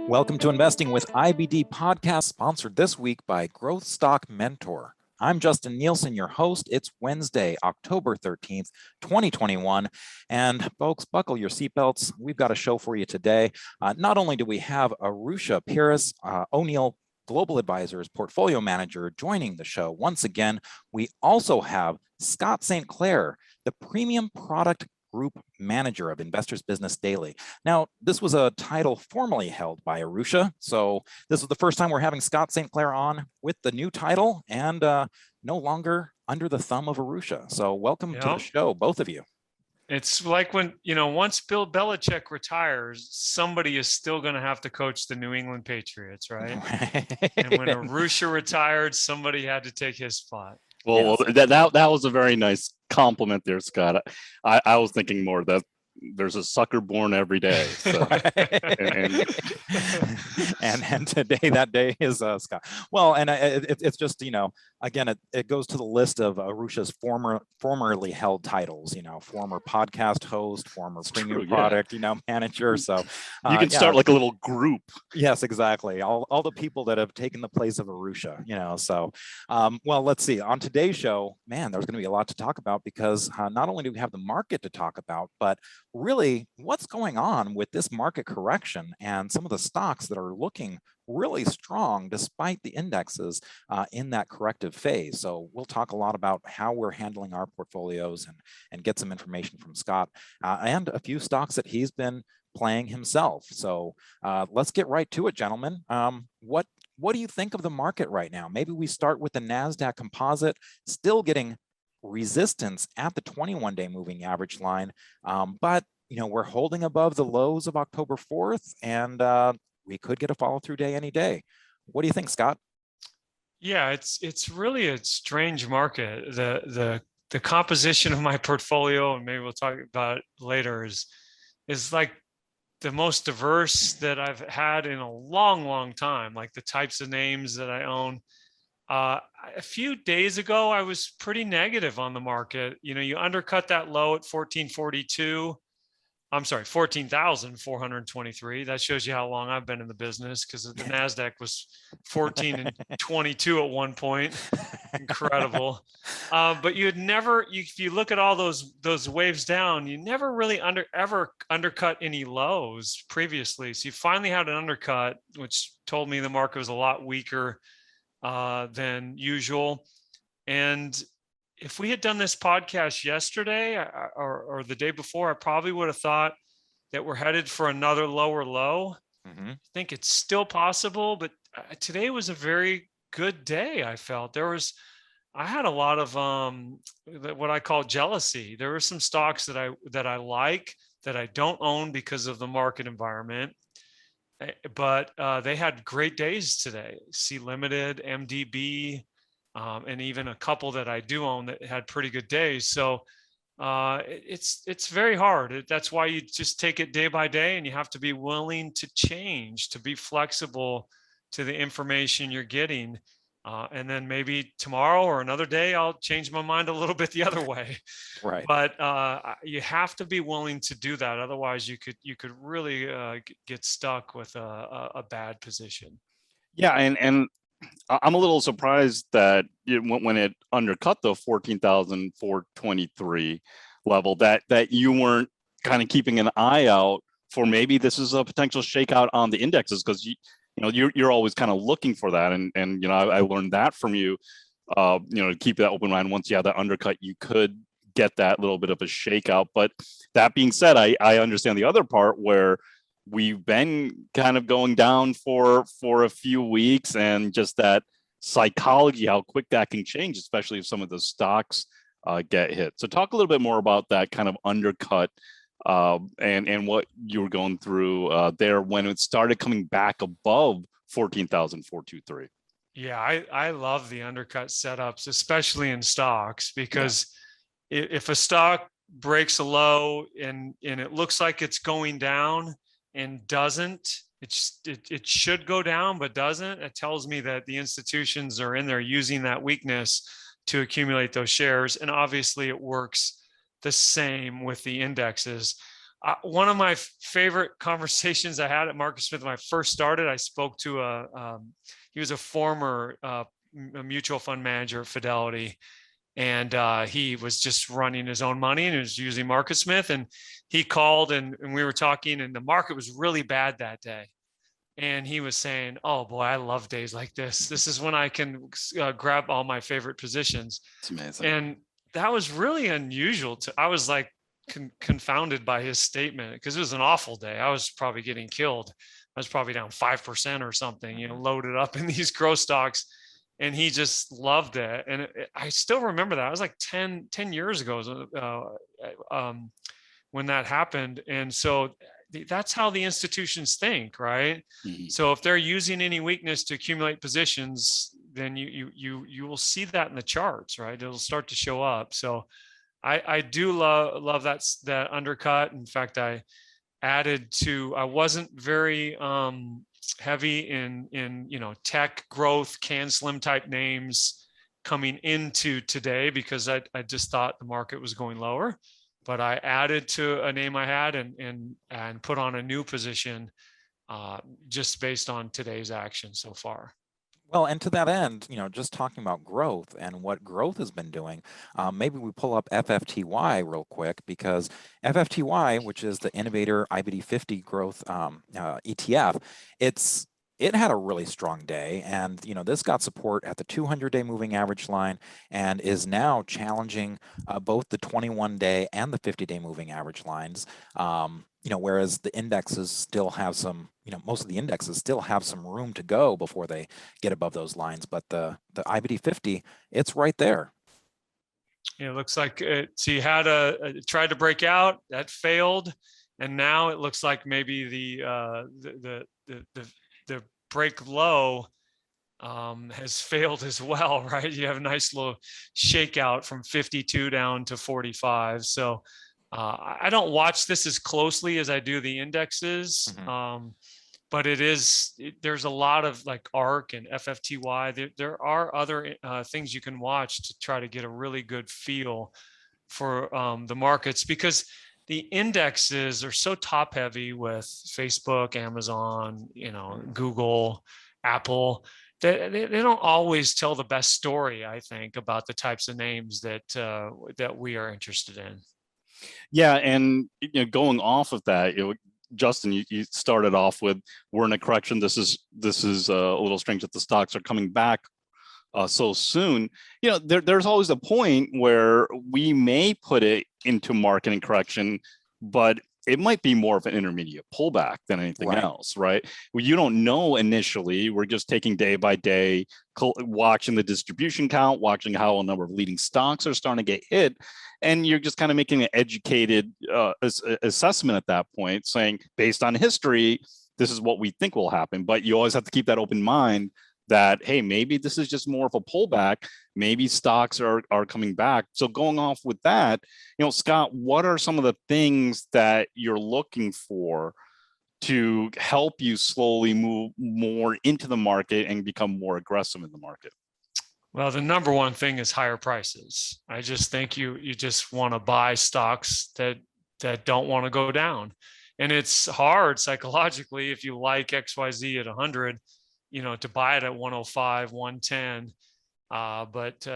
Welcome to Investing with IBD podcast, sponsored this week by Growth Stock Mentor. I'm Justin Nielsen, your host. It's Wednesday, October 13th, 2021. And folks, buckle your seatbelts. We've got a show for you today. Not only do we have Arusha Pires O'Neill, Global Advisors Portfolio Manager, joining the show once again, we also have Scott St. Clair, the Premium Product Group Manager of Investors Business Daily. Now, this was a title formerly held by Arusha, so this is the first time we're having Scott St. Clair on with the new title and no longer under the thumb of Arusha. So welcome to the show, both of you. It's like when, once Bill Belichick retires, somebody is still going to have to coach the New England Patriots, right? And when Arusha retired, somebody had to take his spot. Well, yes. that was a very nice compliment there, Scott. I was thinking more that there's a sucker born every day. So. and today, that day is Scott. Well, and it's just, again, it goes to the list of Arusha's formerly held titles, former podcast host, former premium product, manager. So you can start like a little group. Yes, exactly. All the people that have taken the place of Arusha, so, well, let's see. On today's show, man, there's going to be a lot to talk about because not only do we have the market to talk about, but really what's going on with this market correction and some of the stocks that are looking really strong despite the indexes in that corrective phase. So we'll talk a lot about how we're handling our portfolios and get some information from Scott and a few stocks that he's been playing himself. So let's get right to it, gentlemen. What do you think of the market right now? Maybe we start with the NASDAQ composite, still getting resistance at the 21-day moving average line, but we're holding above the lows of October 4th, and we could get a follow-through day any day. What do you think, Scott? Yeah, it's really a strange market. The composition of my portfolio, and maybe we'll talk about it later, is like the most diverse that I've had in a long time. Like the types of names that I own. A few days ago, I was pretty negative on the market. You undercut that low at 14,423. That shows you how long I've been in the business, because the NASDAQ was 14 and 22 at one point. Incredible. But if you look at all those waves down, you never really ever undercut any lows previously. So you finally had an undercut, which told me the market was a lot weaker than usual. And if we had done this podcast yesterday or the day before, I probably would have thought that we're headed for another lower low. Mm-hmm. I think it's still possible, but today was a very good day. I felt I had a lot of what I call jealousy. There were some stocks that I like that I don't own because of the market environment. But they had great days today. C Limited, MDB, and even a couple that I do own that had pretty good days. So it's very hard. That's why you just take it day by day, and you have to be willing to change, to be flexible to the information you're getting. And then maybe tomorrow or another day, I'll change my mind a little bit the other way. Right. But you have to be willing to do that. Otherwise, you could really get stuck with a bad position. Yeah, and I'm a little surprised that when it undercut the 14,423 level, that you weren't kind of keeping an eye out for maybe this is a potential shakeout on the indexes, because you're always kind of looking for that, and I learned that from you. To keep that open mind. Once you have that undercut, you could get that little bit of a shakeout. But that being said, I understand the other part where we've been kind of going down for a few weeks, and just that psychology, how quick that can change, especially if some of the stocks get hit. So talk a little bit more about that kind of undercut and what you were going through there when it started coming back above 14,423. Yeah, I love the undercut setups, especially in stocks, because if a stock breaks a low and it looks like it's going down and doesn't, it should go down but doesn't, it tells me that the institutions are in there using that weakness to accumulate those shares. And obviously it works the same with the indexes. one of my favorite conversations I had at Marcus Smith when I first started, I spoke to he was a former a mutual fund manager at Fidelity. And he was just running his own money and he was using Marcus Smith. And he called and we were talking, and the market was really bad that day. And he was saying, oh boy, I love days like this. This is when I can grab all my favorite positions. It's amazing. And that was really unusual. I was like confounded by his statement, because it was an awful day. I was probably getting killed. I was probably down 5% or something, you know, loaded up in these growth stocks. And he just loved it. And I still remember that. It was like 10 years ago when that happened. And so that's how the institutions think, right? Mm-hmm. So if they're using any weakness to accumulate positions, then you will see that in the charts, right? It'll start to show up. So I do love that undercut. In fact, I wasn't very heavy in tech growth, CAN-SLIM type names coming into today, because I just thought the market was going lower. But I added to a name I had and put on a new position just based on today's action so far. Well, and to that end, just talking about growth and what growth has been doing, maybe we pull up FFTY real quick, because FFTY, which is the Innovator IBD 50 growth ETF, it had a really strong day, and this got support at the 200-day moving average line and is now challenging both the 21-day and the 50-day moving average lines. Whereas the indexes still have some, most of the indexes still have some room to go before they get above those lines, but the IBD 50, it's right there. Yeah, it looks like so you had tried to break out, that failed, and now it looks like maybe the break low has failed as well, right? You have a nice little shakeout from 52 down to 45. So I don't watch this as closely as I do the indexes, but there's a lot of like ARC and FFTY. There are other things you can watch to try to get a really good feel for the markets, because the indexes are so top heavy with Facebook, Amazon, Google, Apple. They don't always tell the best story, I think, about the types of names that we are interested in. Yeah, and going off of that, Justin, you started off with, we're in a correction. This is a little strange that the stocks are coming back so soon. There's always a point where we may put it into marketing correction, but it might be more of an intermediate pullback than anything else, right? Well, you don't know initially. We're just taking day by day, watching the distribution count, watching how a number of leading stocks are starting to get hit. And you're just kind of making an educated assessment at that point, saying, based on history, this is what we think will happen. But you always have to keep that open mind that, hey, maybe this is just more of a pullback. Maybe stocks are coming back. So going off with that, Scott, what are some of the things that you're looking for to help you slowly move more into the market and become more aggressive in the market? Well, the number one thing is higher prices. I just think you just want to buy stocks that don't want to go down. And it's hard psychologically, if you like XYZ at 100, to buy it at 105, 110. But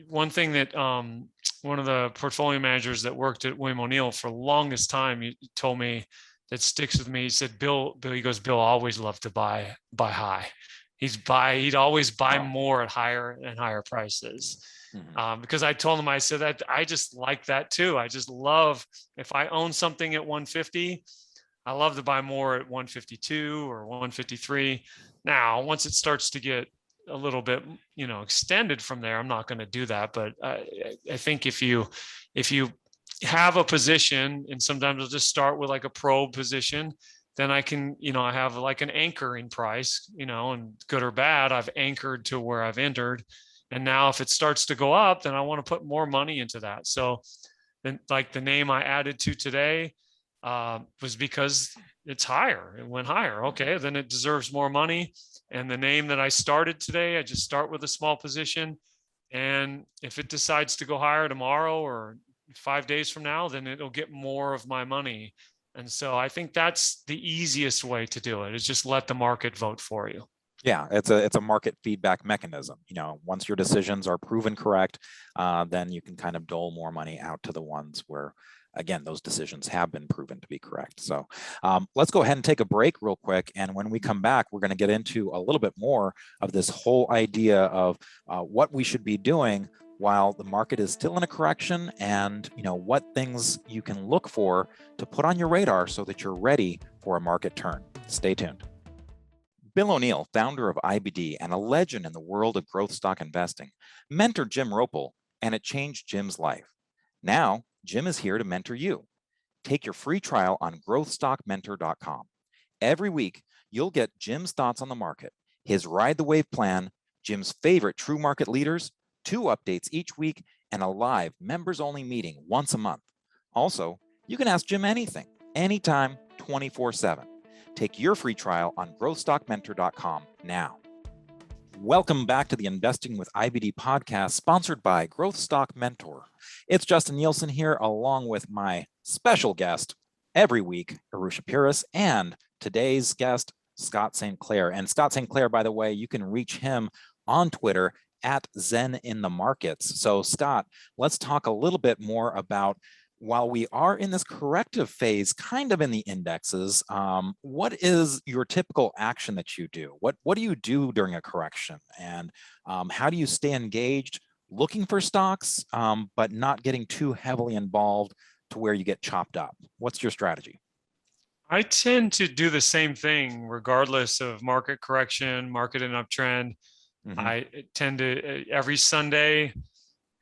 one thing that one of the portfolio managers that worked at William O'Neill for the longest time, he told me, that sticks with me. He said, Bill always loved to buy high. He'd always buy more at higher and higher prices. Because I told him, I said that I just like that too. I just love, if I own something at 150, I love to buy more at 152 or 153. Now, once it starts to get a little bit, extended from there, I'm not going to do that. But I think if you have a position, and sometimes I'll just start with like a probe position, then I can, I have like an anchoring price, and good or bad, I've anchored to where I've entered. And now if it starts to go up, then I want to put more money into that. So then, like the name I added to today was because it's higher. It went higher. Okay, then it deserves more money. And the name that I started today, I just start with a small position. And if it decides to go higher tomorrow or 5 days from now, then it'll get more of my money And so I think that's the easiest way to do it, is just let the market vote for you. Yeah, it's a market feedback mechanism. Once your decisions are proven correct, then you can kind of dole more money out to the ones where, again, those decisions have been proven to be correct. So let's go ahead and take a break real quick. And when we come back, we're going to get into a little bit more of this whole idea of what we should be doing while the market is still in a correction, and what things you can look for to put on your radar so that you're ready for a market turn. Stay tuned. Bill O'Neill, founder of IBD and a legend in the world of growth stock investing, mentored Jim Ropel, and it changed Jim's life. Now, Jim is here to mentor you. Take your free trial on growthstockmentor.com. Every week, you'll get Jim's thoughts on the market, his Ride the Wave plan, Jim's favorite true market leaders, 2 updates each week, and a live members-only meeting once a month. Also, you can ask Jim anything, anytime, 24/7. Take your free trial on growthstockmentor.com now. Welcome back to the Investing with IBD podcast, sponsored by Growth Stock Mentor. It's Justin Nielsen here, along with my special guest every week, Arusha Puris, and today's guest, Scott St. Clair. And Scott St. Clair, by the way, you can reach him on Twitter at Zen in the Markets. So Scott, let's talk a little bit more about, while we are in this corrective phase, kind of in the indexes, what is your typical action that you do? What do you do during a correction? And how do you stay engaged, looking for stocks, but not getting too heavily involved to where you get chopped up? What's your strategy? I tend to do the same thing, regardless of market correction, market and uptrend. Mm-hmm. I tend to, every Sunday,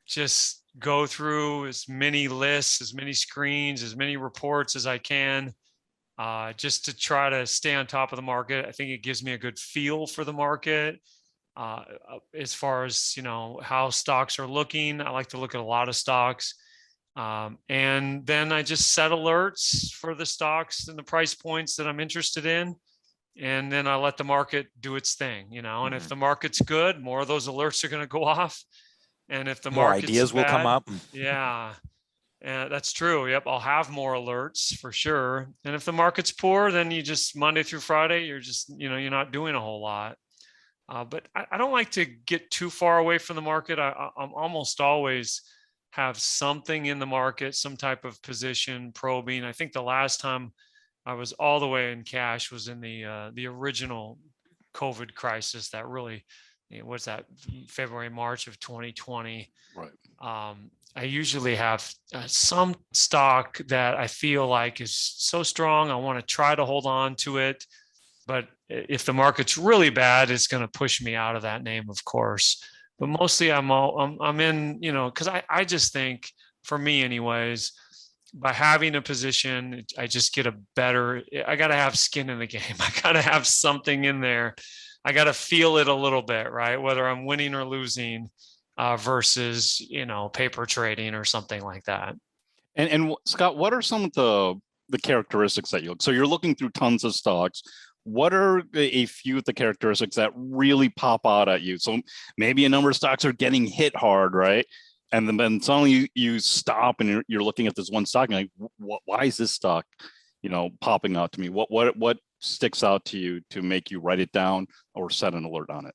just go through as many lists, as many screens, as many reports as I can, just to try to stay on top of the market. I think it gives me a good feel for the market. As far as, how stocks are looking, I like to look at a lot of stocks. And then I just set alerts for the stocks and the price points that I'm interested in. And then I let the market do its thing, and if the market's good, more of those alerts are going to go off. And if the more market's ideas bad, will come up. Yeah, that's true. Yep, I'll have more alerts for sure. And if the market's poor, then you just, Monday through Friday, you're just, you're not doing a whole lot. But I don't like to get too far away from the market. I'm almost always have something in the market, some type of position probing. I think the last time I was all the way in cash was in the original COVID crisis that really, what's that, February, March of 2020. Right. I usually have some stock that I feel like is so strong, I want to try to hold on to it. But if the market's really bad, it's going to push me out of that name, of course. But mostly I'm in, because I just think, for me anyways, by having a position, I just get I got to have skin in the game. I got to have something in there. I got to feel it a little bit, right? Whether I'm winning or losing versus, paper trading or something like that. And Scott, what are some of the characteristics that you look? So you're looking through tons of stocks. What are a few of the characteristics that really pop out at you? So maybe a number of stocks are getting hit hard, right? And then suddenly you stop and you're looking at this one stock and why is this stock, popping out to me? What sticks out to you to make you write it down or set an alert on it?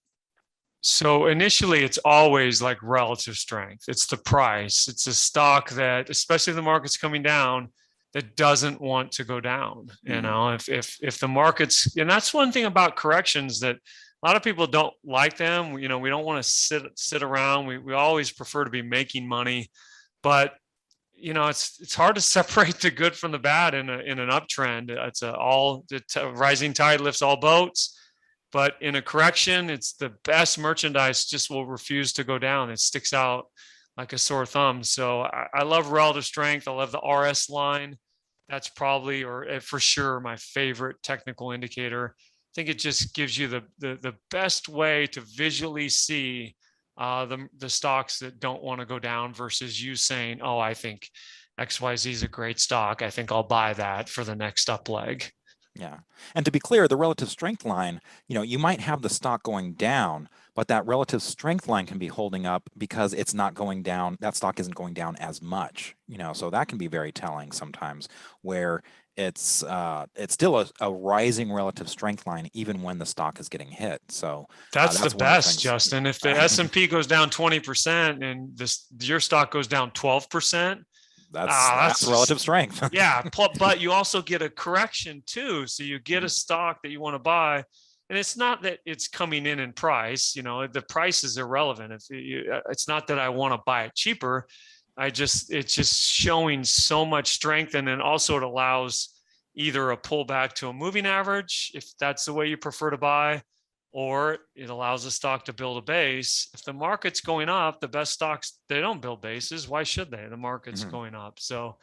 So initially, it's always like relative strength. It's the price. It's a stock that, especially if the market's coming down, that doesn't want to go down. If the market's, and that's one thing about corrections that a lot of people don't like them. We don't want to sit around. We always prefer to be making money, but it's hard to separate the good from the bad in an uptrend. It's rising tide lifts all boats. But in a correction, it's the best merchandise just will refuse to go down. It sticks out like a sore thumb. So I love relative strength. I love the RS line. That's probably, or for sure, my favorite technical indicator. I think it just gives you the best way to visually see the stocks that don't want to go down versus you saying, oh, I think XYZ is a great stock. I think I'll buy that for the next up leg. Yeah. And to be clear, the relative strength line, you might have the stock going down, but that relative strength line can be holding up because it's not going down. That stock isn't going down as much, so that can be very telling sometimes, where it's still a rising relative strength line even when the stock is getting hit. So that's the best, Justin. If the S&P goes down 20% and your stock goes down 12%, that's relative strength. Yeah, but you also get a correction too. So you get a stock that you want to buy, and it's not that it's coming in price. The price is irrelevant. It's not that I want to buy it cheaper. It's just showing so much strength, and then also it allows either a pullback to a moving average if that's the way you prefer to buy, or it allows a stock to build a base. If the market's going up, the best stocks, they don't build bases. Why should they? The market's going up. So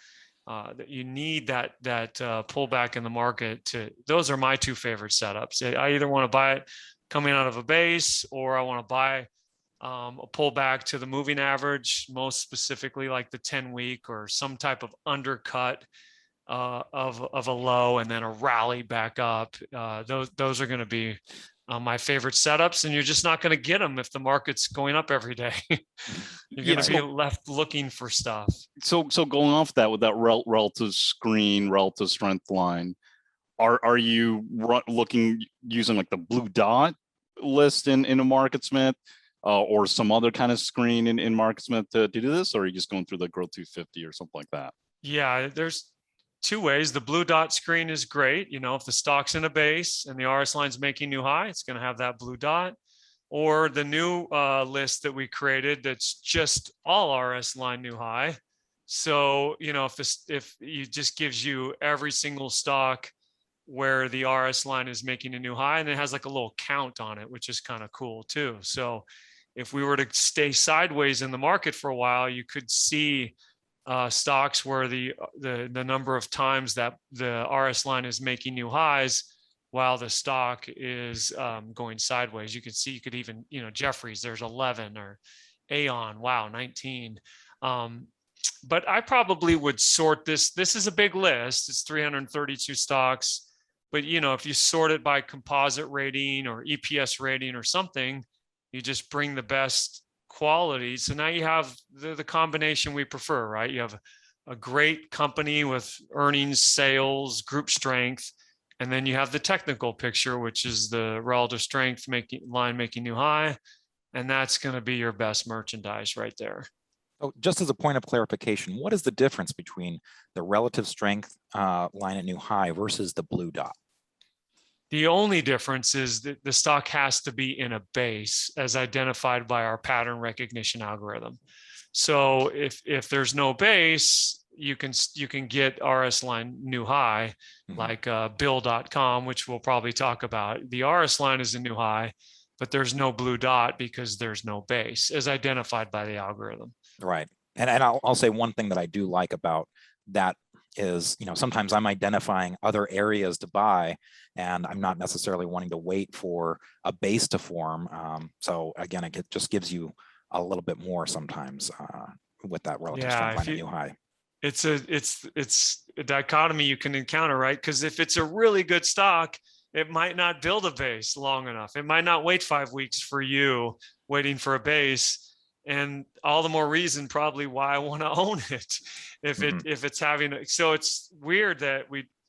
you need that pullback in the market. Those are my two favorite setups. I either want to buy it coming out of a base, or I want to buy a pullback to the moving average, most specifically like the 10-week, or some type of undercut of a low and then a rally back up. Those are going to be my favorite setups, and you're just not going to get them if the market's going up every day. You're going to be left looking for stuff. So going off that, with that relative strength line, are you using like the blue dot list in a MarketSmith, or some other kind of screen in MarketSmith to do this, or are you just going through the Growth 250 or something like that? Yeah, there's two ways. The blue dot screen is great. If the stock's in a base and the RS line's making new high, it's going to have that blue dot. Or the new list that we created, that's just all RS line new high. So, if it just gives you every single stock where the RS line is making a new high, and it has like a little count on it, which is kind of cool too. So if we were to stay sideways in the market for a while, you could see stocks where the number of times that the RS line is making new highs while the stock is going sideways. You could even, Jeffries, there's 11, or Aon, wow, 19. But I probably would sort this. This is a big list. It's 332 stocks. But, if you sort it by composite rating or EPS rating or something, you just bring the best quality. So now you have the combination we prefer, right? You have a great company with earnings, sales, group strength, and then you have the technical picture, which is the relative strength making new high, and that's going to be your best merchandise right there. Oh, just as a point of clarification, what is the difference between the relative strength line at new high versus the blue dot? The only difference is that the stock has to be in a base as identified by our pattern recognition algorithm. So if there's no base, you can get RS line new high, like bill.com, which we'll probably talk about. The RS line is a new high, but there's no blue dot because there's no base as identified by the algorithm. Right. And I'll say one thing that I do like about that is, sometimes I'm identifying other areas to buy, and I'm not necessarily wanting to wait for a base to form. So again, it just gives you a little bit more sometimes with that relative strength line at new high. It's a dichotomy you can encounter, right? Because if it's a really good stock, it might not build a base long enough. It might not wait 5 weeks for you waiting for a base. And all the more reason probably why I want to own it. If it's having, so it's weird that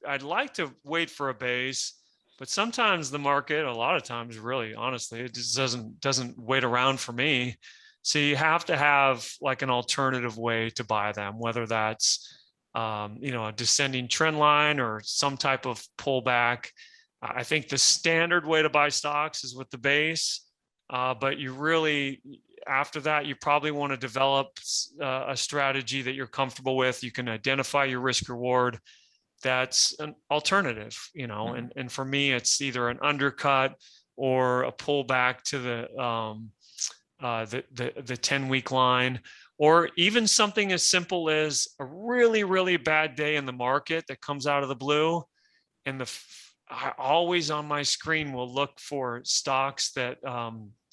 I'd like to wait for a base, but sometimes the market, a lot of times, really, honestly, it just doesn't wait around for me. So you have to have like an alternative way to buy them, whether that's a descending trend line or some type of pullback. I think the standard way to buy stocks is with the base, but you really, after that, you probably want to develop a strategy that you're comfortable with. You can identify your risk reward. That's an alternative, and for me, it's either an undercut or a pullback to the 10-week line, or even something as simple as a really, really bad day in the market that comes out of the blue. And I always on my screen will look for stocks that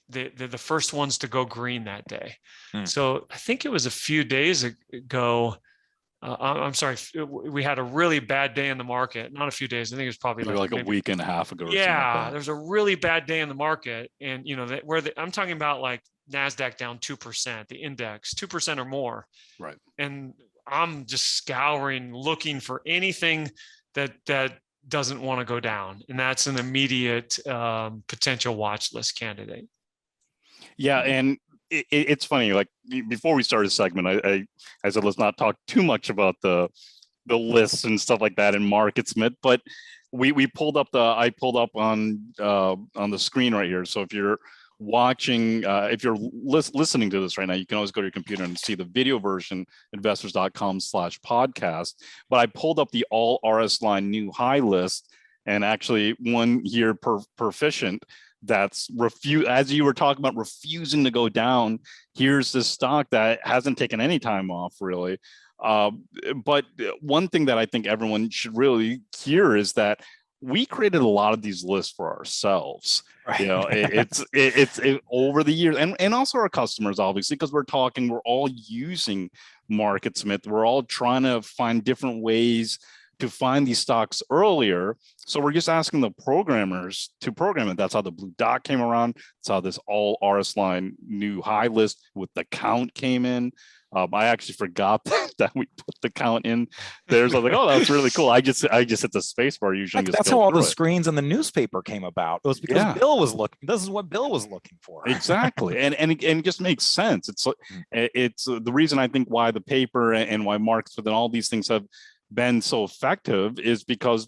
the first ones to go green that day. So I think it was a few days ago, I'm sorry, we had a really bad day in the market, not a few days. I think it was probably like maybe a week and a half ago. Or something like that. there's a really bad day in the market. And, I'm talking about like NASDAQ down 2%, the index 2% or more. Right. And I'm just scouring, looking for anything that doesn't want to go down. And that's an immediate potential watch list candidate. Yeah. And it's funny, like before we started the segment, I said, let's not talk too much about the lists and stuff like that in MarketSmith, but I pulled up on the screen right here. So if you're watching, if you're listening to this right now, you can always go to your computer and see the video version, investors.com/podcast. But I pulled up the all RS line new high list, and actually one here proficient that's as you were talking about, refusing to go down. Here's this stock that hasn't taken any time off really. But one thing that I think everyone should really hear is that we created a lot of these lists for ourselves. Right. It's over the years, and also our customers, obviously, because we're all using MarketSmith. We're all trying to find different ways to find these stocks earlier. So we're just asking the programmers to program it. That's how the blue dot came around. That's how this all RS line new high list with the count came in. I actually forgot that we put the count in there. So I was like, oh, that's really cool. I just hit the space bar usually. That's how all the screens in the newspaper came about. It was because Bill was looking. This is what Bill was looking for. Exactly. and it just makes sense. It's the reason I think why the paper and why MarketSmith and all these things have been so effective is because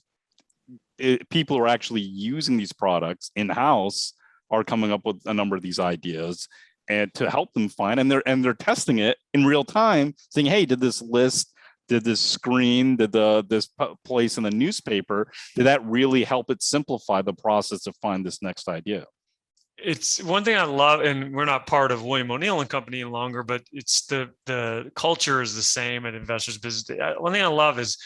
people are actually using these products in-house, are coming up with a number of these ideas and to help them find, and they're testing it in real time, saying, hey, did this list, did this screen, did this place in the newspaper, did that really help it simplify the process to find this next idea? It's one thing I love, and we're not part of William O'Neill and Company any longer, but it's the culture is the same at Investors Business. One thing I love is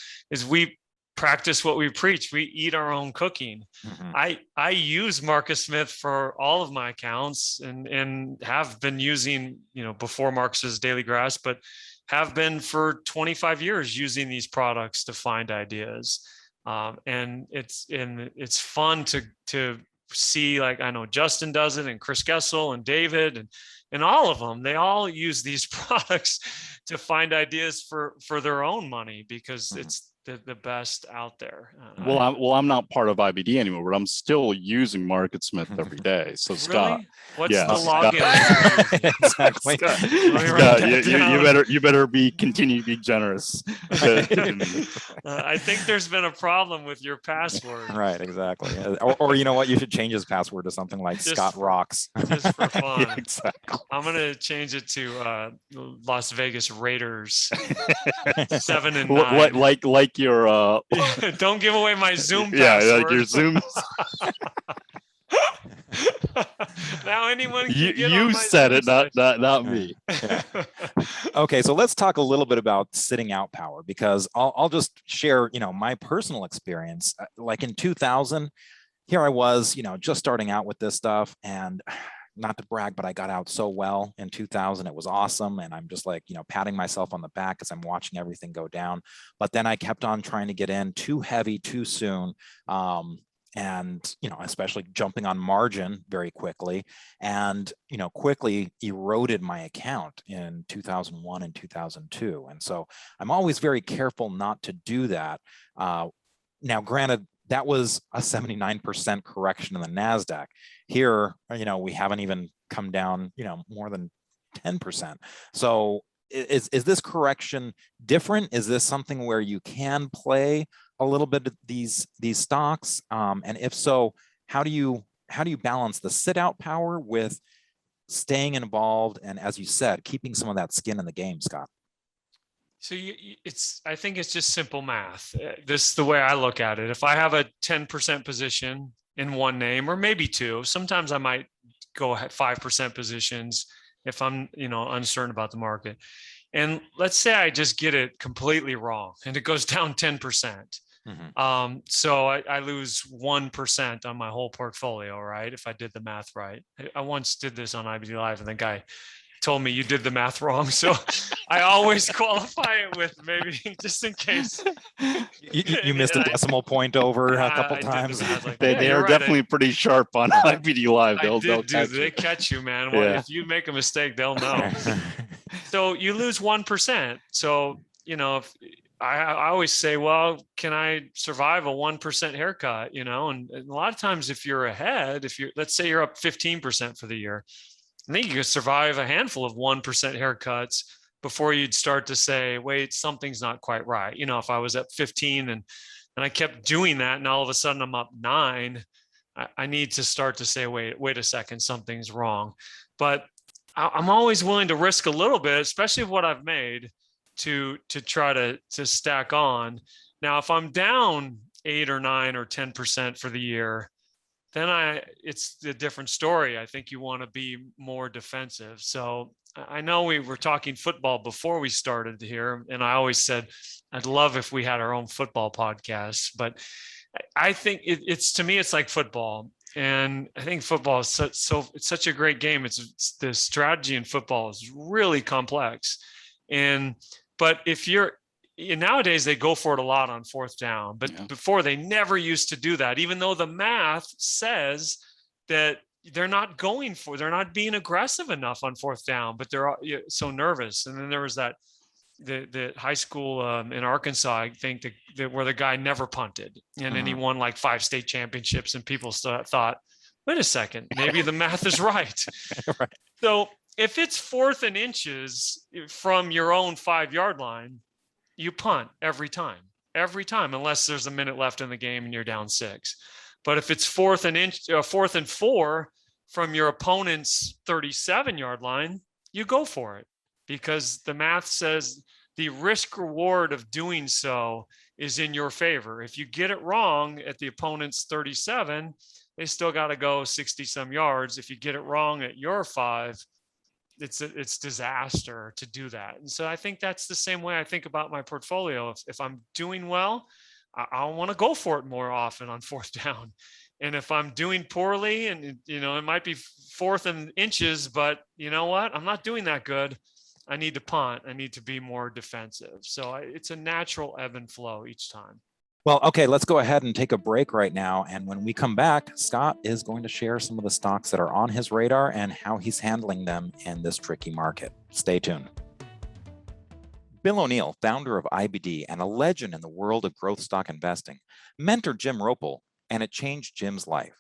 we practice what we preach. We eat our own cooking. Mm-hmm. I use MarketSmith for all of my accounts and have been using, before Marcus's Daily Grass, but have been for 25 years using these products to find ideas. And it's fun to see, like, I know Justin does it, and Chris Gessel and David and all of them, they all use these products to find ideas for their own money, because it's the best out there. I'm not part of IBD anymore, but I'm still using MarketSmith every day. So Scott, really? What's the login? Exactly. Scott, you better continue to be generous. I think there's been a problem with your password. Right, exactly. Or you know what? You should change his password to something like Scott Rocks. Just for fun. Yeah, exactly. I'm gonna change it to Las Vegas Raiders 7 and 9. Like your don't give away my Zoom password. Yeah, like your Zoom. Now anyone can you said it, not me. Yeah. Okay, so let's talk a little bit about sitting out power, because I'll just share my personal experience. Like in 2000, here I was just starting out with this stuff, and not to brag, but I got out so well in 2000. It was awesome. And I'm just like, patting myself on the back as I'm watching everything go down. But then I kept on trying to get in too heavy, too soon. And, especially jumping on margin very quickly, and, quickly eroded my account in 2001 and 2002. And so I'm always very careful not to do that. Now, granted, that was a 79% correction in the NASDAQ. Here, we haven't even come down, more than 10%. So is this correction different? Is this something where you can play a little bit of these stocks? And if so, how do you balance the sit out power with staying involved? And as you said, keeping some of that skin in the game, Scott? So I think it's just simple math. This is the way I look at it. If I have a 10% position in one name, or maybe two, sometimes I might go 5% positions if I'm, uncertain about the market. And let's say I just get it completely wrong and it goes down 10%. Mm-hmm. So I lose 1% on my whole portfolio, right? If I did the math right. I once did this on IBD Live, and the guy told me you did the math wrong. So I always qualify it with maybe just in case. You missed a decimal point over a couple I did the times. math, like, They you're are right, definitely pretty sharp on IBD Live. They catch you, man. Well, Yeah. if you make a mistake, they'll know. So you lose 1%. So, if I always say, well, can I survive a 1% haircut? And a lot of times if you're ahead, let's say you're up 15% for the year, I think you could survive a handful of 1% haircuts before you'd start to say, wait, something's not quite right. If I was at 15 and I kept doing that and all of a sudden I'm up 9, I need to start to say, wait a second, something's wrong. But I'm always willing to risk a little bit, especially what I've made, to try to stack on. Now, if I'm down 8 or 9 or 10% for the year, then it's a different story. I think you want to be more defensive. So I know we were talking football before we started here, and I always said I'd love if we had our own football podcast. But I think to me, it's like football. And I think football is it's such a great game. It's the strategy in football is really complex. But nowadays they go for it a lot on 4th down, but before they never used to do that, even though the math says that they're not being aggressive enough on 4th down, but they're so nervous. And then there was the high school in Arkansas, I think that where the guy never punted, and then he won like 5 state championships, and people thought, wait a second, maybe the math is right. Right. So if it's 4th and inches from your own 5-yard line, you punt every time, unless there's a minute left in the game and you're down 6. But if it's 4th and 4 from your opponent's 37-yard line, you go for it, because the math says the risk reward of doing so is in your favor. If you get it wrong at the opponent's 37, they still got to go 60 some yards. If you get it wrong at your 5, it's disaster to do that. And so I think that's the same way I think about my portfolio. If I'm doing well, I want to go for it more often on 4th down. And if I'm doing poorly, and it might be 4th and inches, but you know what? I'm not doing that good. I need to punt. I need to be more defensive. So it's a natural ebb and flow each time. Well, okay, let's go ahead and take a break right now. And when we come back, Scott is going to share some of the stocks that are on his radar and how he's handling them in this tricky market. Stay tuned. Bill O'Neill, founder of IBD and a legend in the world of growth stock investing, mentored Jim Ropel, and it changed Jim's life.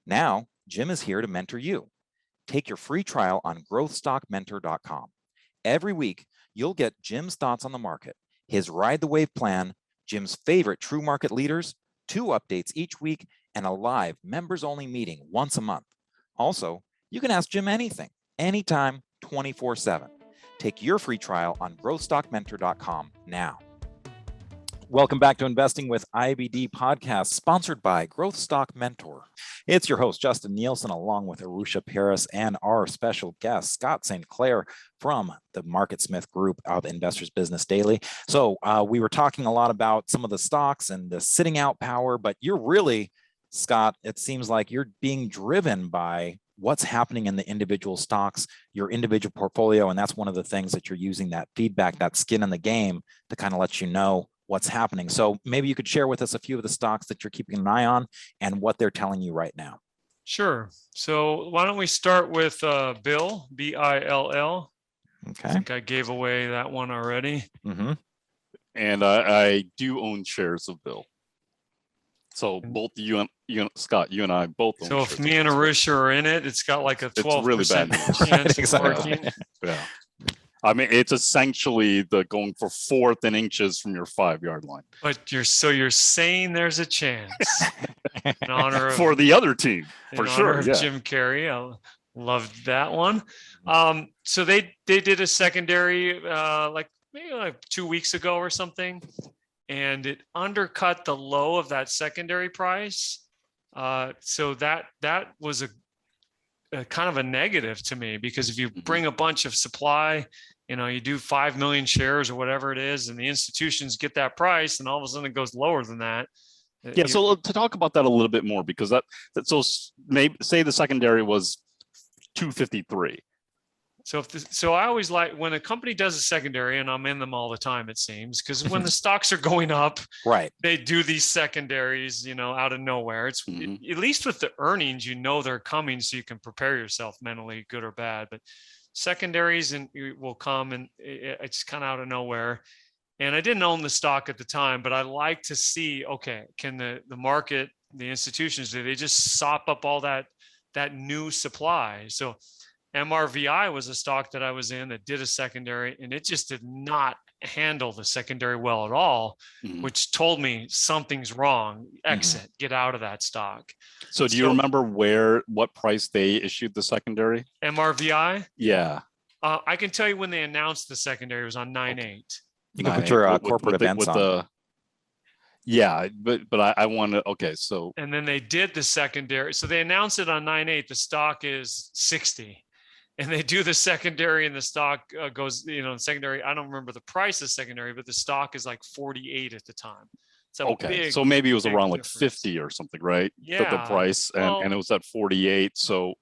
Now, Jim is here to mentor you. Take your free trial on growthstockmentor.com. Every week, you'll get Jim's thoughts on the market, his Ride the Wave plan, Jim's favorite true market leaders, 2 updates each week, and a live members-only meeting once a month. Also, you can ask Jim anything, anytime, 24/7. Take your free trial on growthstockmentor.com now. Welcome back to Investing with IBD podcast, sponsored by Growth Stock Mentor. It's your host, Justin Nielsen, along with Arusha Paris and our special guest, Scott St. Clair from the MarketSmith Group of Investors Business Daily. So we were talking a lot about some of the stocks and the sitting out power, but you're really, Scott, it seems like you're being driven by what's happening in the individual stocks, your individual portfolio. And that's one of the things that you're using, that feedback, that skin in the game, to kind of let you know what's happening. So maybe you could share with us a few of the stocks that you're keeping an eye on and what they're telling you right now. Sure. So why don't we start with Bill, BILL. Okay. I think I gave away that one already. Mm-hmm. And I do own shares of Bill. So both you and Scott, you and I both own shares. So if me and Arusha are in it, it's got like a 12% really bad chance exactly. of working. Yeah. I mean, it's essentially the going for 4th and inches from your 5-yard line. But you're saying there's a chance in honor of, for the other team, for sure. Yeah. Jim Carrey, I loved that one. So they did a secondary maybe 2 weeks ago or something, and it undercut the low of that secondary price. So that was a kind of a negative to me, because if you bring a bunch of supply, you do 5 million shares or whatever it is, and the institutions get that price, and all of a sudden it goes lower than that. Yeah. So to talk about that a little bit more, because so maybe say the secondary was 253. So I always like when a company does a secondary, and I'm in them all the time, it seems, because when the stocks are going up, Right. they do these secondaries, out of nowhere. It's at least with the earnings, they're coming, so you can prepare yourself mentally, good or bad. But secondaries will come, and it's kind of out of nowhere. And I didn't own the stock at the time, but I like to see, okay, can the market, the institutions, do they just sop up all that new supply? So MRVI was a stock that I was in that did a secondary, and it just did not handle the secondary well at all, which told me something's wrong. Exit, get out of that stock. So do you remember what price they issued the secondary? MRVI? Yeah. I can tell you when they announced the secondary, it was on 9/8. You can put your corporate events on. Yeah, but I want to, okay, so. And then they did the secondary. So they announced it on 9/8, the stock is 60. And they do the secondary, and the stock goes, the secondary, I don't remember the price of secondary, but the stock is like 48 at the time. So okay, so maybe it was around like difference. 50 or something, right? Yeah. The price, and it was at 48. So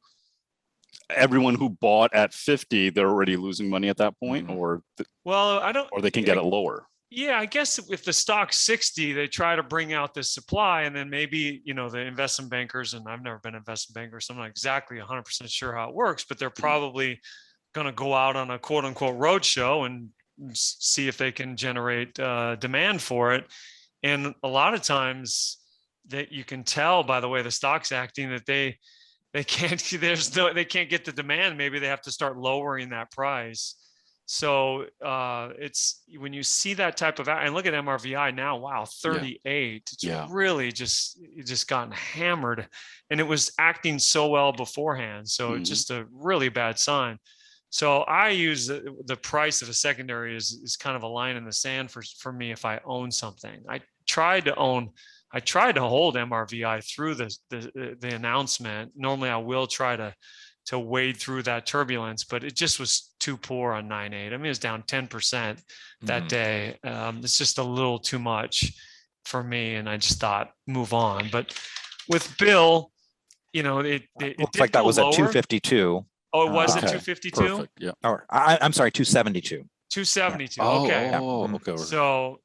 everyone who bought at 50, they're already losing money at that point, or they can get it lower. Yeah, I guess if the stock's 60, they try to bring out this supply, and then maybe, the investment bankers, and I've never been an investment banker, so I'm not exactly 100% sure how it works, but they're probably going to go out on a quote unquote roadshow and see if they can generate demand for it. And a lot of times that you can tell by the way the stock's acting that they can't get the demand. Maybe they have to start lowering that price. So it's when you see that type of, and look at MRVI now, wow, 38. It's really just gotten hammered, and it was acting so well beforehand. So it's just a really bad sign. So I use the price of a secondary is kind of a line in the sand for me if I own something. I tried to hold MRVI through the announcement. Normally I will try to wade through that turbulence, but it just was too poor on 9/8. I mean, it was down 10% that day. It's just a little too much for me, and I just thought move on. But with Bill, it looks like that was at 252. Oh, it was at 252. Perfect. Yeah. Or I'm sorry, 272. 272. Yeah. Okay. Okay. So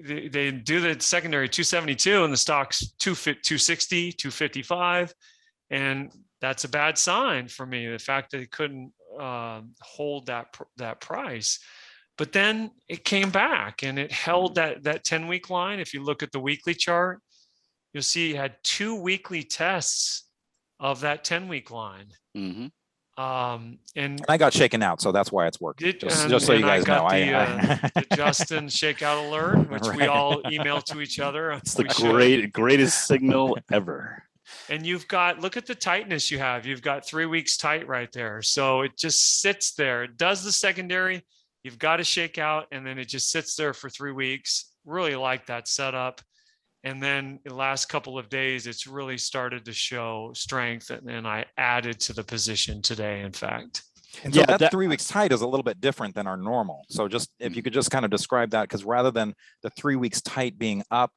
they do the secondary 272, and the stock's 260, 255, and that's a bad sign for me. The fact that they couldn't hold that price, but then it came back and it held that 10-week line. If you look at the weekly chart, you'll see it had 2 weekly tests of that 10-week line. And I got shaken out, so that's why it's working. Just so you guys know, the Justin shakeout alert, which we all email to each other. It's the greatest signal ever. And look at the tightness you have. You've got 3 weeks tight right there. So it just sits there. It does the secondary. You've got to shake out, and then it just sits there for 3 weeks. Really like that setup. And then the last couple of days, it's really started to show strength. And then I added to the position today, in fact. And so that 3 weeks tight is a little bit different than our normal. So just if you could just kind of describe that, because rather than the 3 weeks tight being up,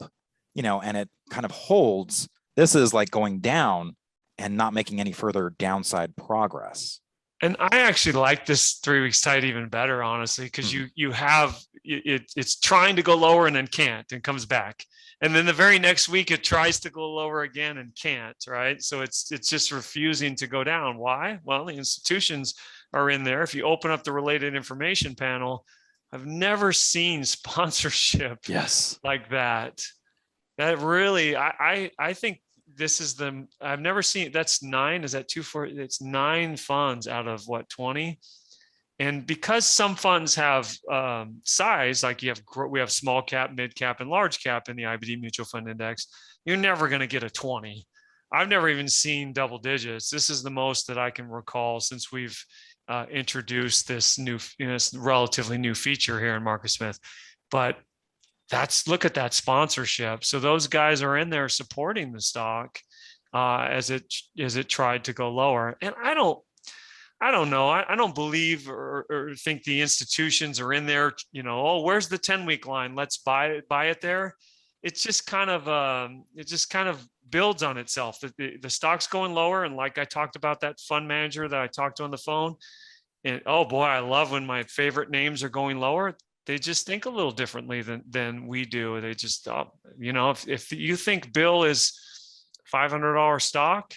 and it kind of holds, this is like going down and not making any further downside progress. And I actually like this 3 weeks tight even better, honestly, because you have it's trying to go lower and then can't and comes back. And then the very next week it tries to go lower again and can't, right? So it's just refusing to go down. Why? Well, the institutions are in there. If you open up the related information panel, I've never seen sponsorship like that. That really, I think this is I've never seen, that's 9, is that 2, 4, it's 9 funds out of what, 20? And because some funds have size, like we have small cap, mid cap, and large cap in the IBD mutual fund index, you're never going to get a 20. I've never even seen double digits. This is the most that I can recall since we've introduced this new, relatively new feature here in Marcus Smith. But look at that sponsorship. So those guys are in there supporting the stock as it tried to go lower. And I don't know. I don't believe or think the institutions are in there, where's the 10-week line? Let's buy it there. It's just kind of builds on itself. The stock's going lower. And like I talked about that fund manager that I talked to on the phone, And oh boy, I love when my favorite names are going lower. They just think a little differently than we do. They just, you know, if you think Bill is $500 stock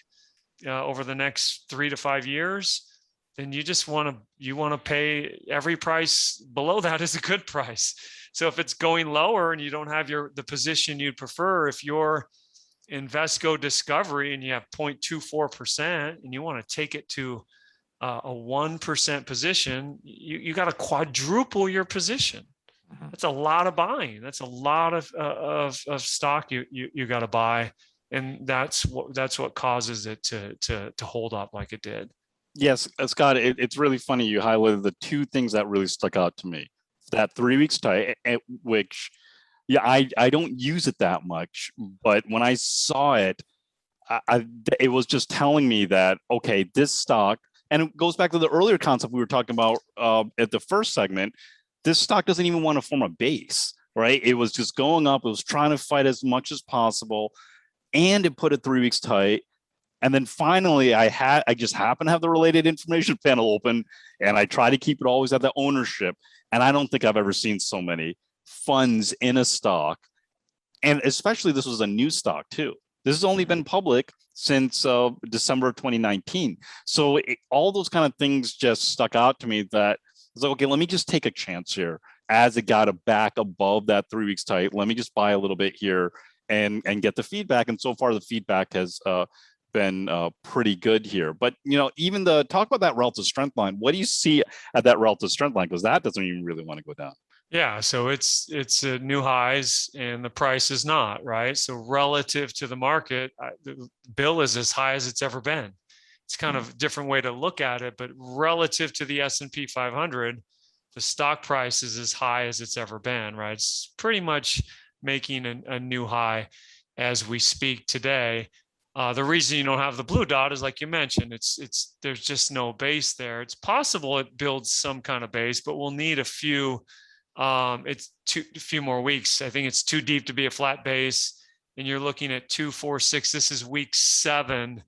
over the next 3 to 5 years, then you just want to pay every price below that is a good price. So if it's going lower and you don't have the position you'd prefer, if you're Invesco Discovery and you have 0.24% and you want to take it to a 1% position, you got to quadruple your position. That's a lot of buying. That's a lot of stock you got to buy, and that's what causes it to hold up like it did. Yes, Scott, it's really funny. You highlighted the two things that really stuck out to me. That 3 weeks tight, which, yeah, I don't use it that much, but when I saw it, it was just telling me that, okay, this stock, and it goes back to the earlier concept we were talking about at the first segment, this stock doesn't even want to form a base, right? It was just going up. It was trying to fight as much as possible, and it put it 3 weeks tight. And then finally, I just happened to have the related information panel open, and I try to keep it always at the ownership. And I don't think I've ever seen so many funds in a stock. And especially this was a new stock too. This has only been public since December of 2019. So all those kind of things just stuck out to me that I was like, okay, let me just take a chance here. As it got back above that 3 weeks tight, let me just buy a little bit here and get the feedback. And so far the feedback has been pretty good here. But, you know, even talk about that relative strength line. What do you see at that relative strength line? Because that doesn't even really want to go down. Yeah, so it's new highs and the price is not, right? So relative to the market, the bill is as high as it's ever been. It's kind of a different way to look at it, but relative to the S&P 500, the stock price is as high as it's ever been, right? It's pretty much making a new high as we speak today. The reason you don't have the blue dot is, like you mentioned, there's just no base there. It's possible it builds some kind of base, but we'll need a few more weeks. I think it's too deep to be a flat base, and you're looking at 246. This is week 7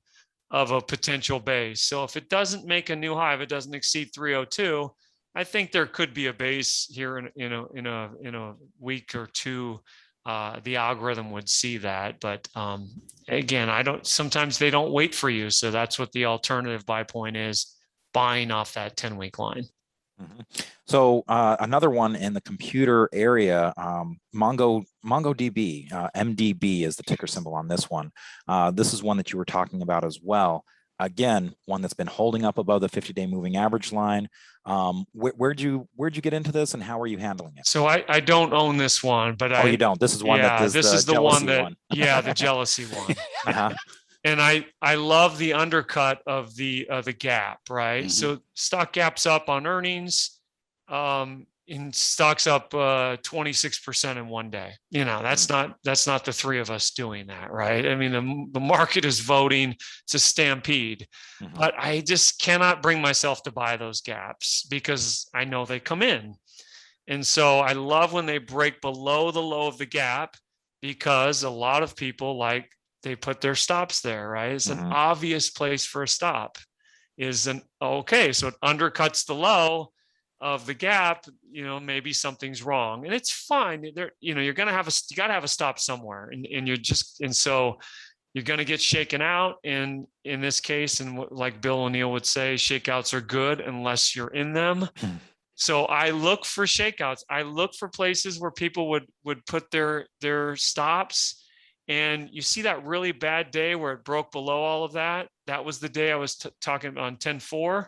of a potential base. So if it doesn't make a new high, if it doesn't exceed 302, I think there could be a base here in a week or two. The algorithm would see that, but again, sometimes they don't wait for you. So that's what the alternative buy point is, buying off that 10-week line. So another one in the computer area, MongoDB, MDB is the ticker symbol on this one. This is one that you were talking about as well. Again, one that's been holding up above the 50-day moving average line. Where'd you get into this, and how are you handling it? So I don't own this one, but you don't. This is one that is the one that yeah, the jealousy one. And I love the undercut of the gap, right? Mm-hmm. So stock gaps up on earnings, and stocks up 26% in one day. You know, that's not the three of us doing that, right? I mean, the market is voting. It's a stampede, but I just cannot bring myself to buy those gaps because I know they come in. And so I love when they break below the low of the gap, because a lot of people they put their stops there, right? It's an obvious place for a stop. So it undercuts the low of the gap. You know, maybe something's wrong, and it's fine. You got to have a stop somewhere, and so you're going to get shaken out. And in this case, and like Bill O'Neill would say, shakeouts are good unless you're in them. So I look for shakeouts. I look for places where people would put their stops. And you see that really bad day where it broke below all of that. That was the day I was talking on 10-4.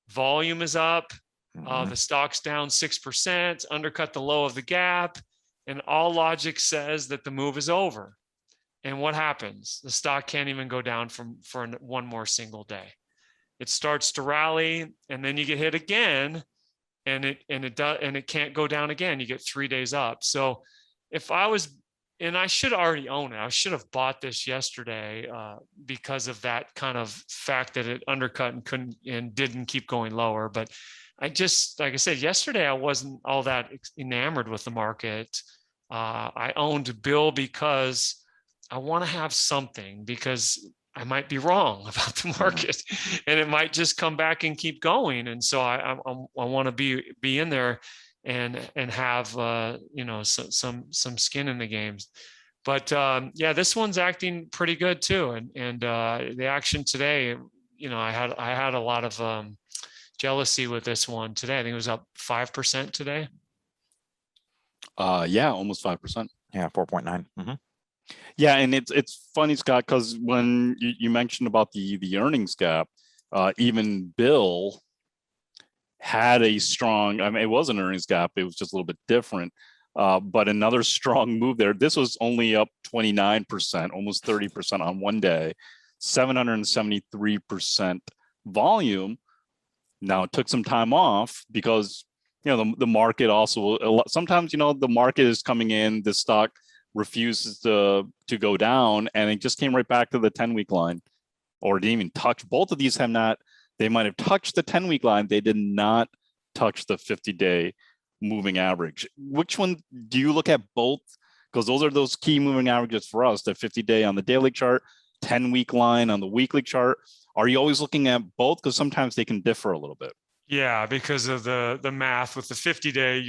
Volume is up. The stock's down 6%. It's undercut the low of the gap. And all logic says that the move is over. And what happens? The stock can't even go down for one more single day. It starts to rally, and then you get hit again, and it can't go down again. You get 3 days up. So if I was, and I should already own it, I should have bought this yesterday because of that kind of fact that it undercut and didn't keep going lower. But I just, like I said, yesterday, I wasn't all that enamored with the market. I owned Bill because I want to have something, because I might be wrong about the market, and it might just come back and keep going. And so I want to be in there and have some skin in the games. But yeah, this one's acting pretty good too. And the action today, I had a lot of jealousy with this one today. I think it was up 5% today. Yeah, almost 5%. Yeah, 4.9. Mm-hmm. Yeah, and it's funny, Scott, because when you mentioned about the earnings gap, even Bill had a strong, I mean, it was an earnings gap, it was just a little bit different, but another strong move there. This was only up 29%, almost 30% on one day, 773% volume. Now it took some time off because the market also, sometimes the market is coming in, the stock refuses to go down, and it just came right back to the 10-week line, or didn't even touch. Both of these have not. They might have touched the 10-week line. They did not touch the 50-day moving average. Which one do you look at? Both, because those are those key moving averages for us: the 50-day on the daily chart, 10-week line on the weekly chart. Are you always looking at both? Because sometimes they can differ a little bit. Yeah, because of the math with the 50-day,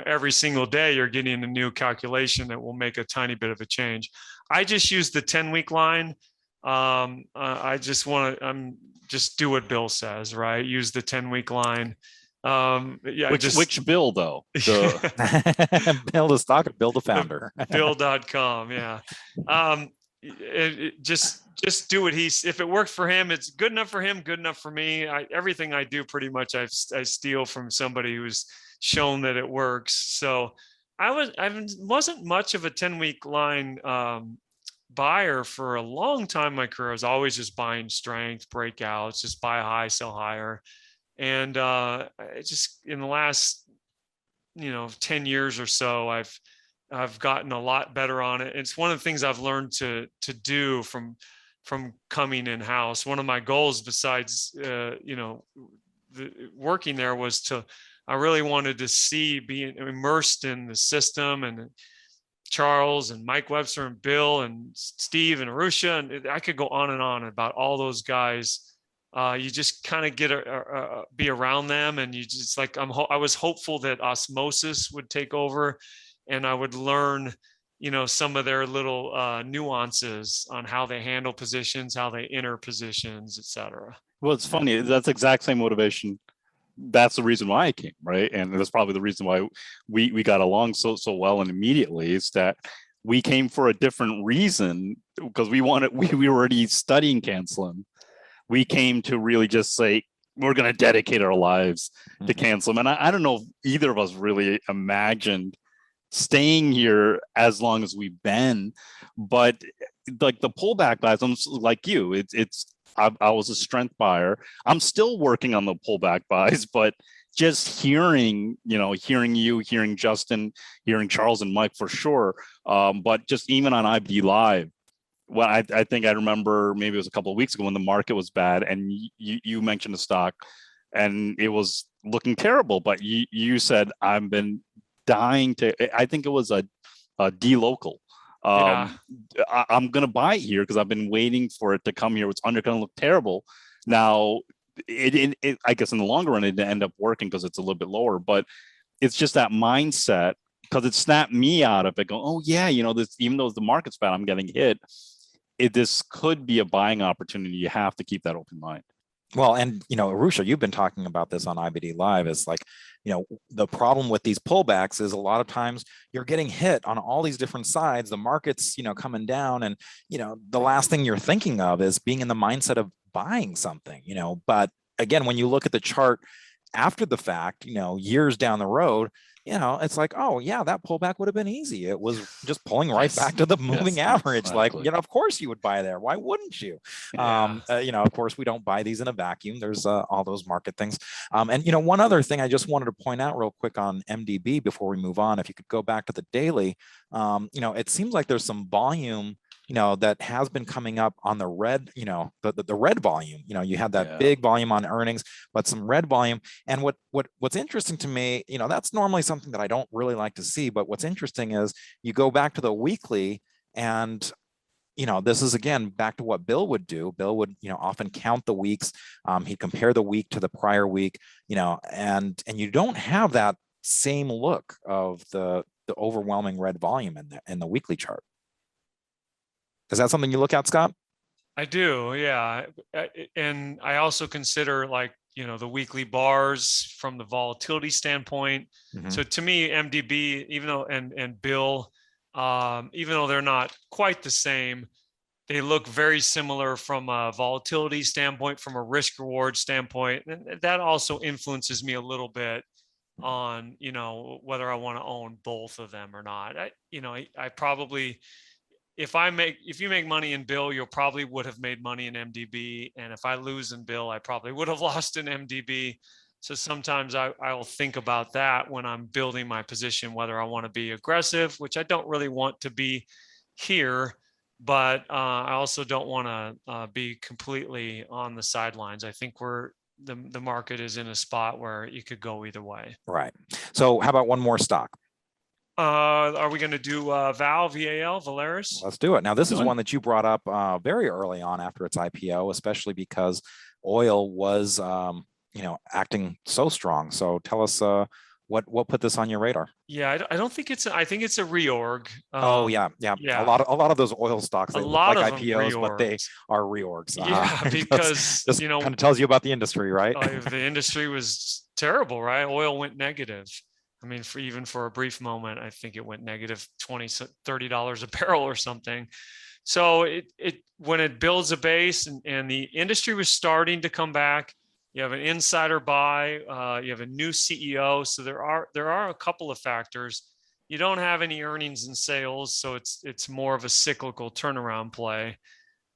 every single day you're getting a new calculation that will make a tiny bit of a change. I just use the 10-week line. I just want to just do what Bill says, right? Use the 10-week line. Yeah, which Bill though? Bill the stock, Bill the founder. Bill.com. Yeah. Just do what if it worked for him, it's good enough for him, good enough for me. Everything I do pretty much I steal from somebody who's shown that it works. So I wasn't much of a 10-week line buyer for a long time in my career. I was always just buying strength, breakouts, just buy high, sell higher. And just in the last 10 years or so, I've gotten a lot better on it. It's one of the things I've learned to do from coming in-house. One of my goals, besides working there, was I really wanted to be immersed in the system, and Charles and Mike Webster and Bill and Steve and Arusha, and I could go on and on about all those guys. You just kind of get be around them, and you just I was hopeful that osmosis would take over, and I would learn, some of their little nuances on how they handle positions, how they enter positions, etc. Well, it's funny. That's the exact same motivation. That's the reason why I came, right? And that's probably the reason why we got along so well and immediately, is that we came for a different reason, because we were already studying canceling. We came to really just say, we're going to dedicate our lives to canceling. And I don't know if either of us really imagined staying here as long as we've been, but like the pullback guys, I'm like you, I was a strength buyer. I'm still working on the pullback buys, but just hearing you, hearing Justin, hearing Charles and Mike for sure. But just even on IBD Live, well, I think I remember maybe it was a couple of weeks ago when the market was bad, and you mentioned the stock and it was looking terrible, but you said, I've been dying to, I think it was a D-local. Yeah. I'm going to buy it here because I've been waiting for it to come here. It's going to look terrible. Now, I guess in the longer run, it didn't end up working because it's a little bit lower, but it's just that mindset, because it snapped me out of it going, oh yeah, this, even though the market's bad, I'm getting hit. This could be a buying opportunity. You have to keep that open mind. Well, and Arusha, you've been talking about this on IBD Live. Is like, the problem with these pullbacks is a lot of times you're getting hit on all these different sides. The market's coming down, and the last thing you're thinking of is being in the mindset of buying something. But again, when you look at the chart after the fact, years down the road, it's like, oh yeah, that pullback would have been easy. It was just pulling right back to the moving average. Exactly. Like, of course you would buy there. Why wouldn't you? Yeah. Of course we don't buy these in a vacuum. There's all those market things. And one other thing I just wanted to point out real quick on MDB before we move on, if you could go back to the daily, it seems like there's some volume that has been coming up on the red, the red volume. You had that big volume on earnings, but some red volume. And what's interesting to me, that's normally something that I don't really like to see. But what's interesting is you go back to the weekly, and you know, this is again back to what Bill would do. Bill would, you know, often count the weeks. He'd compare the week to the prior week, you know, and you don't have that same look of the overwhelming red volume in the weekly chart. Is that something you look at, Scott? I do, yeah. And I also consider, like, you know, the weekly bars from the volatility standpoint. So to me, MDB, even though, and Bill, even though they're not quite the same, they look very similar from a volatility standpoint, from a risk reward standpoint. And that also influences me a little bit on, you know, whether I want to own both of them or not. I probably, if you make money in Bill, you'll probably would have made money in MDB. And if I lose in Bill, I probably would have lost in MDB. So sometimes I'll think about that when I'm building my position, whether I want to be aggressive, which I don't really want to be here, but I also don't want to be completely on the sidelines. I think the market is in a spot where you could go either way. Right. So how about one more stock? Are we going to do VAL, Valaris? Let's do it. Now, this is one that you brought up very early on after its IPO, especially because oil was, you know, acting so strong. So tell us what put this on your radar? Yeah, I don't think I think it's a reorg. Oh yeah. A lot of those oil stocks, they look like IPOs, but they are reorgs. Yeah, because this, you know, kind of tells you about the industry, right? The industry was terrible, right? Oil went negative. I mean, even for a brief moment, I think it went negative $20, $30 a barrel or something. So when it builds a base and the industry was starting to come back, you have an insider buy, you have a new CEO. So there are a couple of factors. You don't have any earnings and sales, so it's more of a cyclical turnaround play.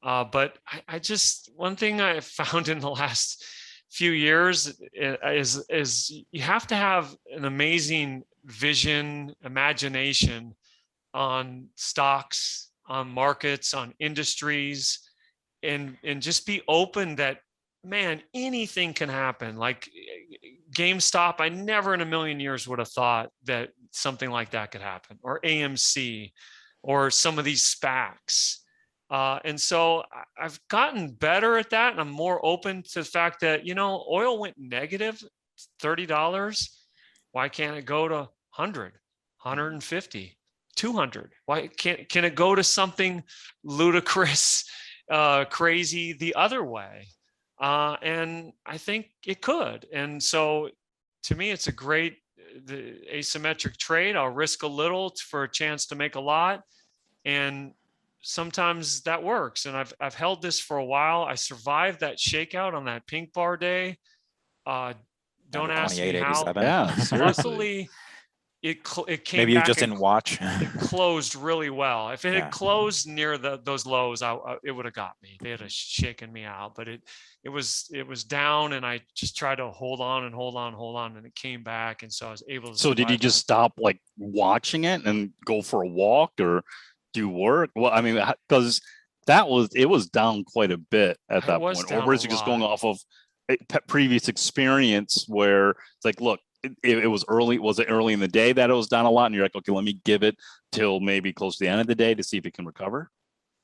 But I just, one thing I found in the last few years is you have to have an amazing vision, imagination on stocks, on markets, on industries, and just be open that, man, anything can happen. Like GameStop, I never in a million years would have thought that something like that could happen, or AMC, or some of these SPACs. And so I've gotten better at that, and I'm more open to the fact that, you know, oil went negative $30. Why can't it go to 100, 150, 200? Why can it go to something ludicrous, crazy the other way? And I think it could. And so to me, it's a great asymmetric trade. I'll risk a little for a chance to make a lot. And sometimes that works. And I've held this for a while. I survived that shakeout on that pink bar day. Don't ask me how. Yeah, luckily it came maybe you back just didn't watch. It closed really well. If it had closed near those lows, it would have got me. They had shaken me out, but it was down, and I just tried to hold on, and it came back, and so I was able to. So did you just stop like watching it and go for a walk or do work? Well, I mean, because it was down quite a bit at that point. Or was it just going off of previous experience where it's like, look, it was early. Was it early in the day that it was down a lot, and you're like, okay, let me give it till maybe close to the end of the day to see if it can recover?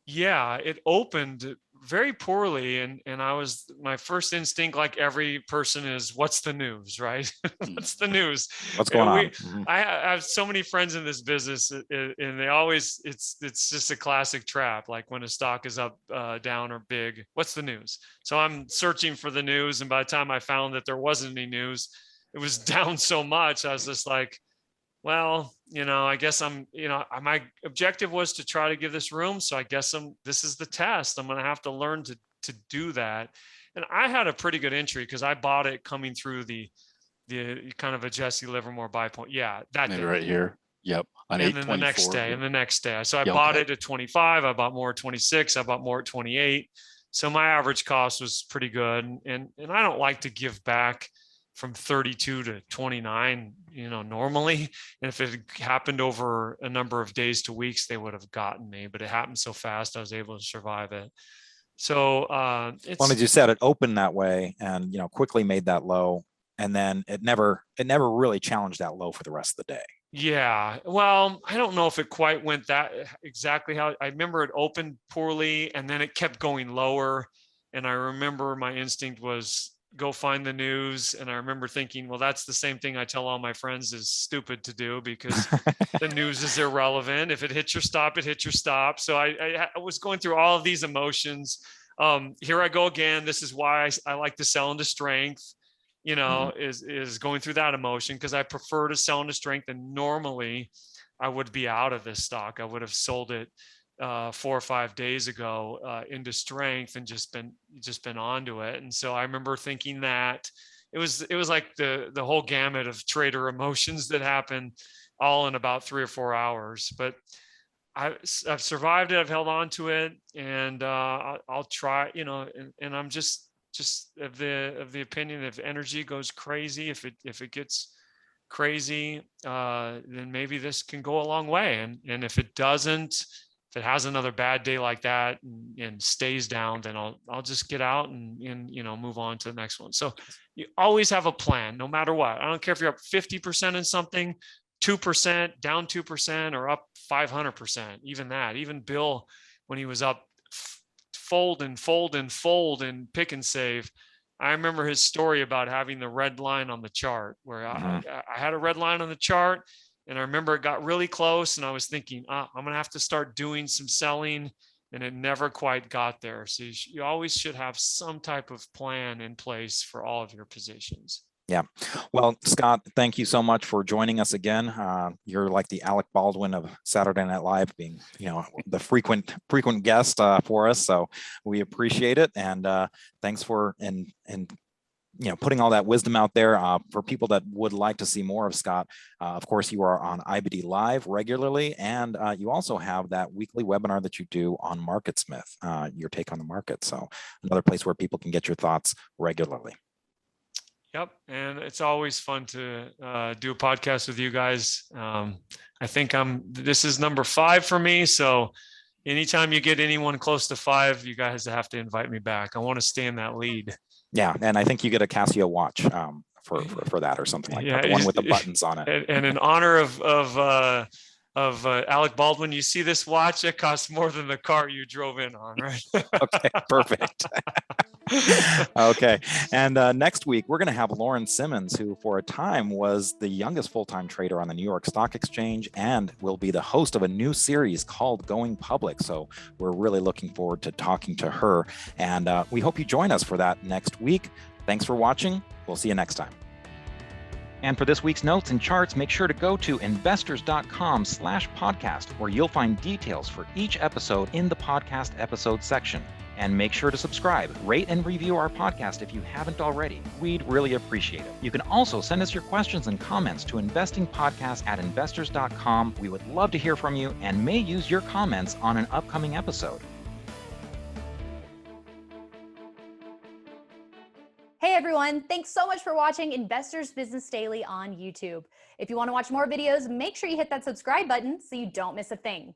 Yeah, it opened very poorly, and my first instinct, like every person, is what's the news, right? What's the news? What's going on? I have so many friends in this business, and they always, it's just a classic trap. Like when a stock is up, down, or big, what's the news? So I'm searching for the news, and by the time I found that there wasn't any news, it was down so much, I was just like, well, you know, I guess my objective was to try to give this room. So I guess this is the test. I'm going to have to learn to do that. And I had a pretty good entry because I bought it coming through the kind of a Jesse Livermore buy point. Yeah, that day. Right here. Yep. On and then the next day. So I bought it at 25. I bought more at 26. I bought more at 28. So my average cost was pretty good. And I don't like to give back from 32 to 29, you know, normally. And if it happened over a number of days to weeks, they would have gotten me, but it happened so fast, I was able to survive it. So well, as you said, it opened that way and, quickly made that low. And then it never really challenged that low for the rest of the day. Yeah, well, I don't know if it quite went that exactly how I remember. It opened poorly and then it kept going lower. And I remember my instinct was go find the news. And I remember thinking, well, that's the same thing I tell all my friends is stupid to do because the news is irrelevant. If it hits your stop, it hits your stop. So I was going through all of these emotions. Here I go again. This is why I like to sell into strength. You know, is going through that emotion because I prefer to sell into strength. And normally I would be out of this stock. I would have sold it 4 or 5 days ago into strength and just been onto it. And so I remember thinking that it was like the whole gamut of trader emotions that happen all in about 3 or 4 hours. But I've survived it. I've held on to it, and I'll try. You know, and I'm just of the opinion, if energy goes crazy, if it gets crazy, then maybe this can go a long way. And if it doesn't, if it has another bad day like that and stays down, then I'll just get out and you know, move on to the next one. So you always have a plan, no matter what. I don't care if you're up 50% in something, 2%, down 2%, or up 500%. Even Bill, when he was up fold and pick and save. I remember his story about having the red line on the chart where I had a red line on the chart, and I remember it got really close and I was thinking, I'm going to have to start doing some selling, and it never quite got there. So you always should have some type of plan in place for all of your positions. Yeah. Well, Scott, thank you so much for joining us again. You're like the Alec Baldwin of Saturday Night Live, being, you know, the frequent guest for us. So we appreciate it. And thanks for, and you know, putting all that wisdom out there for people that would like to see more of Scott. Of course, you are on IBD Live regularly, and you also have that weekly webinar that you do on MarketSmith, your take on the market. So another place where people can get your thoughts regularly. Yep. And it's always fun to do a podcast with you guys. I think this is number 5 for me. So anytime you get anyone close to 5, you guys have to invite me back. I want to stay in that lead. Yeah. And I think you get a Casio watch for that or something like that. The one with the buttons on it. And in honor of Alec Baldwin, you see this watch, it costs more than the car you drove in on, right? Okay, perfect. Okay, and next week we're going to have Lauren Simmons, who for a time was the youngest full-time trader on the New York Stock Exchange and will be the host of a new series called Going Public. So we're really looking forward to talking to her, and we hope you join us for that next week. Thanks for watching. We'll see you next time. And for this week's notes and charts, make sure to go to investors.com/podcast, where you'll find details for each episode in the podcast episode section. And make sure to subscribe, rate, and review our podcast if you haven't already. We'd really appreciate it. You can also send us your questions and comments to investingpodcast@investors.com. We would love to hear from you and may use your comments on an upcoming episode. Hey everyone, thanks so much for watching Investors Business Daily on YouTube. If you want to watch more videos, make sure you hit that subscribe button so you don't miss a thing.